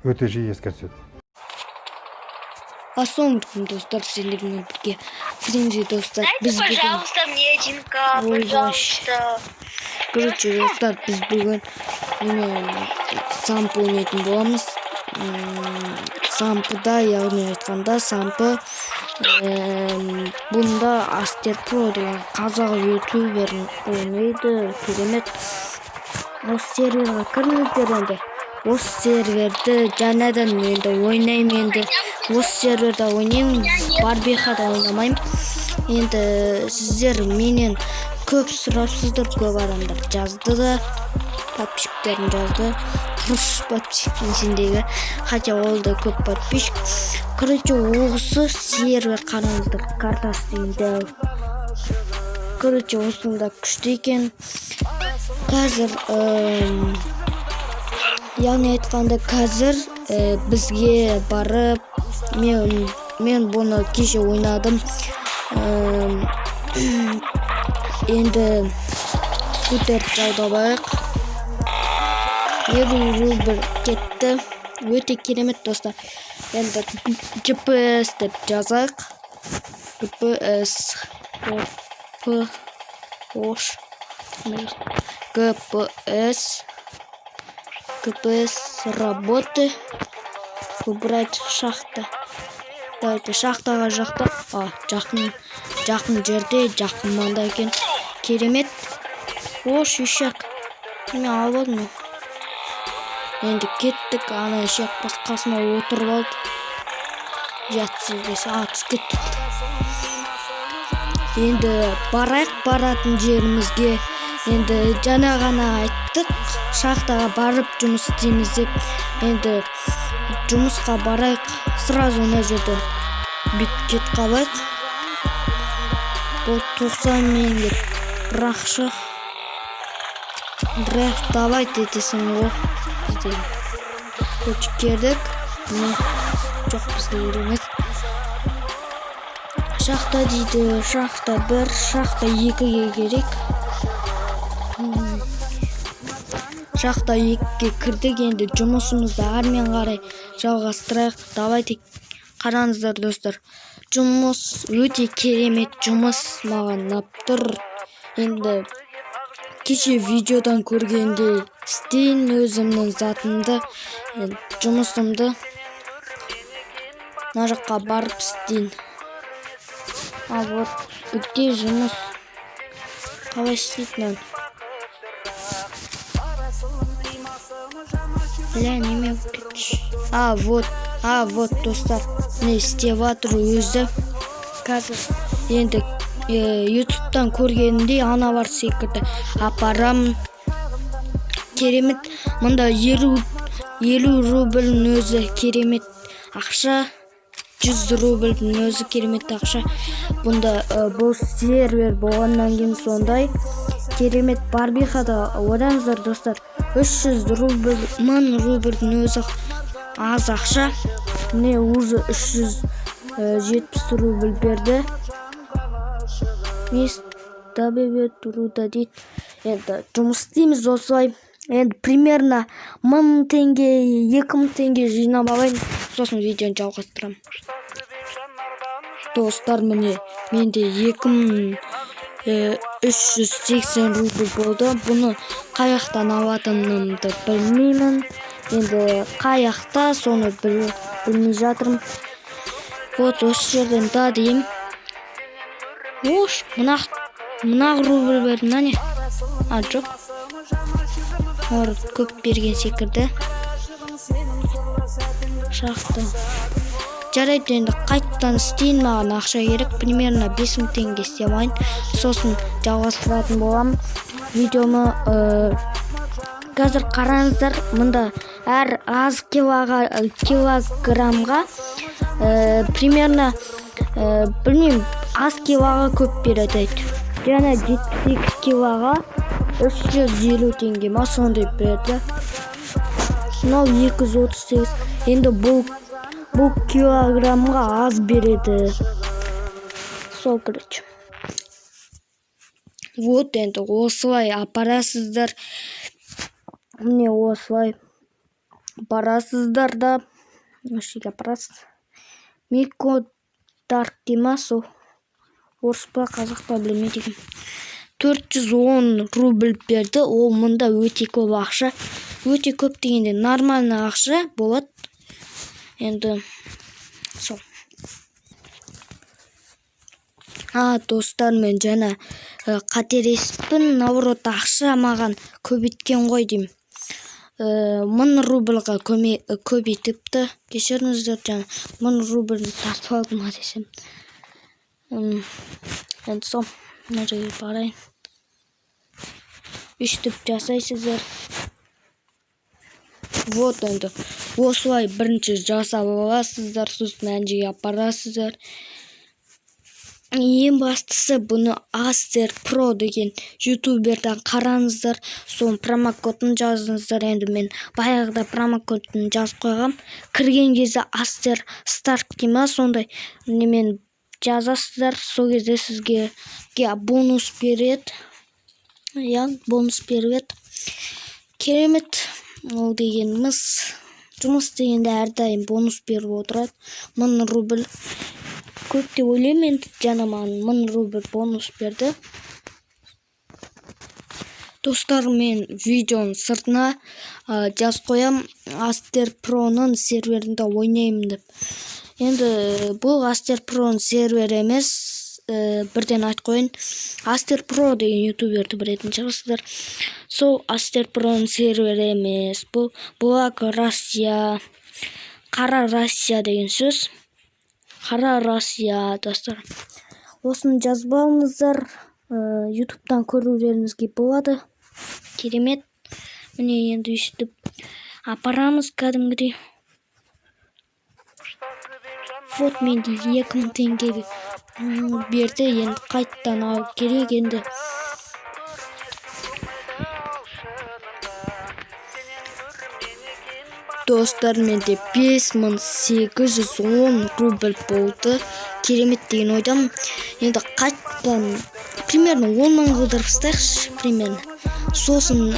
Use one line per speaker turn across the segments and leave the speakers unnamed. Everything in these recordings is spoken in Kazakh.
өте жиі ескертеді.
Ассалаумалейкум, достар, сіздермен бірге френзи, достар.
Дайте, пожалуйста, мне 1К, пожалуйста.
Короче, достар, біз бүгін сампы ойнайтын боламыз. Сампыда, яғни айтқанда, сампы бұнда Астер Про деген қазақ ютубер ойнайды, керемет. Осы серверға кіріңіздер енді. Осы серверді жаңадан енді ойнаймын, енді осы серверда ойнаймын, Барбихада ойнамаймын. Енді сіздер менен көп сұрапсыздар, көп адамдар жазды да, подписчиктерін жазды. 30 подписчиктің ішіндегі, хотя ол да көп подписчик. Короче, осы сервер қараңыздар, картасы деймін. Короче, осында күшті екен. Қазір яғни айтқанда қазір бізге барып, мен бұны кеше ойнадым. Енді скутер жалдабайық. 50 рубль кетті. Өте керемет, достар. Енді GPS деп жазайық. GPS GPS работы. Выбрать шахта. Давайте шахтаға жақта. Жақын жерде, жақын маңда екен. Керемет. Шишак. Мен алып алдым. Енді кеттік, ана шек басқасына отырып алды. Жатсыз десе, түсіп кетті. Енді барайық, баратын жерімізге. Енді жаңа ғана айттық, шахтаға барып жұмыс істейміз деп. Енді жұмысқа барайық, сразу мына жерден бүйтіп кет қалайық. Бұл 90 меңге бірақшы. Бірақ давайте десең ол. Көчіп кердік. Жоқ, бізге еремес. Шахта дейді, шахта 1, шахта 2-ге керек. Шахта 2-ге кірдік, енді жұмысымызды әрмен қарай жалғастырайық. Давайте қараңыздар, достар. Жұмыс өте керемет жұмыс, маған ұнап тұр. Енді кеше видеодан көргенде істейін өзімнің затымды, жұмысымды мына жаққа барып істейін. Ал вот, бүкте жұмыс қалай істейтін? Неме өтпетші. Вот, достар, не істеп атыр өзі. Қазір енді ютубтан көргенде ана бар секілді апарам. Керемет. Мұнда 50 рубльдің өзі керемет ақша. 100 рубльдің өзі керемет ақша. Бұнда бұл сервер болғаннан кейін сондай керемет. Барбихада ойдаңыздар, достар. 300 рубль, 1000 рубльдің өзі аз ақша. Міне өзі 370 рубль берді. Местобебе тұруда дейді. Енді жұмыс істейміз осылай. Енді примерно 1000 теңге, 2000 теңге жинап алайын. Сосын видеоны жалғастырам. Достар, міне менде 2380 рубль болды. Бұны қаяқтан алатынымды білмеймін. Енді қаяқта соны білмей жатырмын. Вот осы жерден да деймін. Мына рубль берді, не? Жоқ. Көп берген секірді. Шақты. Жарайды, енді қайттан істейін, маған ақша керек. Примерно 5000 теңге істемайын. Сосын жалғастыратын болам. Видеоны қазір қараңыздар. Мұнда әр аз килограммға примерно білмеймін, аз килоға көп береді. Жаңа 72 килоға 350 теңге ма сондай берді. Мынау 238. Енді бұл килограммға аз береді. Сол короче. Вот енді осылай апарасыздар. Міне осылай. барасыздар да ошоға барасыз. Мико Дарк дейма сол. Орыс па қазақ па білмеймін. 410 рубль берді. Ол мұнда өте көп ақша. Өте көп дегенде нормальный ақша болады. Енді сол. Достар, мен жаңа қателеспін, наоборот ақша маған көбейткен ғой деймін. 1000 рубльға көбейтіпті. Кешіріңіздер, жаңа 1000 рубльні тартып алдым десем. Енді сол, мына жерге барайын. Үштіп жасайсыздар. Вот енді. Осылай бірінші жасап аласыздар, сосын әнжеге апарасыздар. Ең бастысы бұны Астер Про деген ютубердан қараңыздар, соның промокодын жазыңыздар. Енді мен баяғыда промокодын жазып қойғам. Кірген кезде Астер Старк дейма, сондай немен жазасыздар. Сол кезде сізге бонус береді. Бонус береді. Керемет. Ол дегеніміз жұмыс дегенде әрдайым бонус беріп отырады. 1000 рубль. Көп те ойлаймын, енді жаңа маған 1000 рубль бонус берді. Достар, мен видеоның сыртына жазып қоям, Астер Проның серверінде ойнаймын деп. Енді бұл Астер Проның сервері емес, бірден айтып қойын. Астер Про деген ютуберді білетін шығарсыздар. Сол Астер Проның сервері емес. Бұл Блак Россия, Қара Россия деген сөз. Қара Россия, достар. Осыны жазып алыңыздар. Ютубтан көрулеріңізге болады. Керемет. Міне енді үштіп апарамыз кәдімгідей. Вот менде 2000 теңге берді. Енді қайттан алып керек енді. Достар, менде 5810 рубль болды. Керемет деген ойдам. Енді қайттан примерно 10 000 қылдырып тастайықшы, примерно. Сосын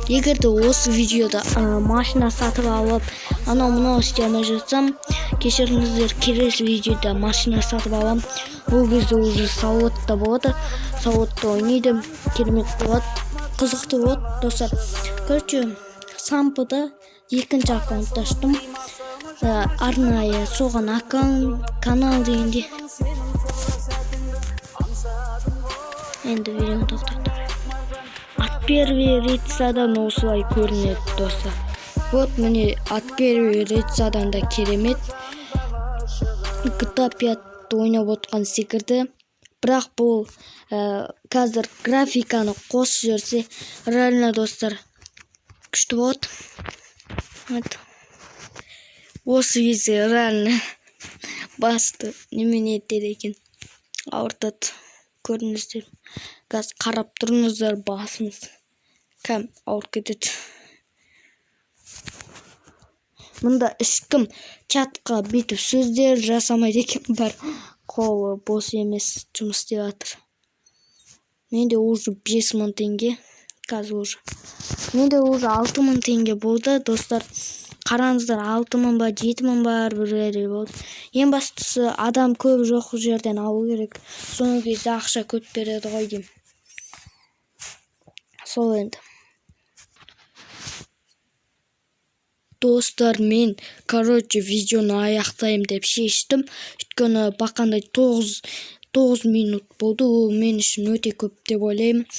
егерде осы видеода машина сатып алып, анау-мынау істемей жатсам, кешіріңіздер, келесі видеода машина сатып алам. Ол кезде уже сауатты болады. Сауатты ойнайды. Керемет болады. Қызықты болады, достар. Короче, сампыда екінші аккаунт аштым. Арнайы соған аккаунт, канал дегенде. Енді видеоны тоқтатып. От первый лицадан осылай көрінеді, достар. Вот міне от первый лицадан да керемет. GTA 5 ойнап отқан секілді. Бірақ бұл қазір графиканы қосып жүрсе, реально, достар, күшті болады. Осы кезде реально басты немене етеді екен. Ауыртады. Көріңіздер. Қазір қарап тұрыңыздар басымыз. Кәм ауырып кетеді. Мұнда ешкім чатқа бүйтіп сөздер жасамайды екен, бар қолы бос емес, жұмыс істеп жатыр. Менде уже 5000 теңге. Қазір уже. Менде уже 6000 теңге болды, достар. Қараңыздар, 6000 ба, 7000 бар бірдей болды. Ең бастысы адам көп жоқ жерден алу керек. Соңғы кезде ақша көп береді ғой деймін. Сол енді. Достар, мен, короче, видеоны аяқтайым деп шештім. Өйткені бақандай 9 минут болды. Ол мен үшін өте көп деп ойлаймын.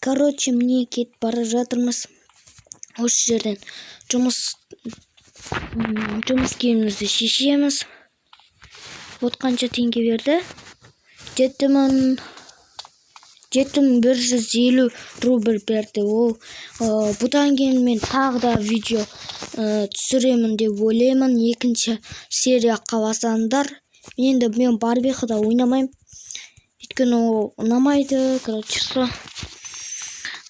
Короче, міне кетіп бара жатырмыз. Осы жерден жұмыс киімімізді шешеміз. Вот қанша теңге берді? 7150 рубль берді. Ол бұдан кейін мен тағы да видео түсіремін деп ойлаймын. Екінші серия қаласаңдар. Енді мен Барбихада ойнамаймын. Өйткені ол ұнамайды. Короче, сол.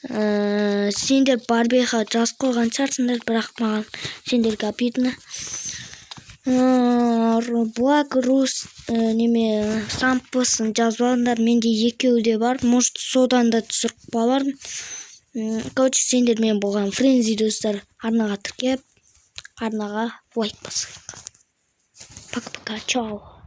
Сендер Барбиха жазып қойған шығарсыңдар, бірақ маған сендерге обидно. Блак Рус неме сампысын жазып алыңдар. Менде екеуі де бар. Может, содан да түсіріп алармын. Короче, сендермен болған френзи достар арнаға тіркеп арнаға лайк басайық. Пока-пока, чао.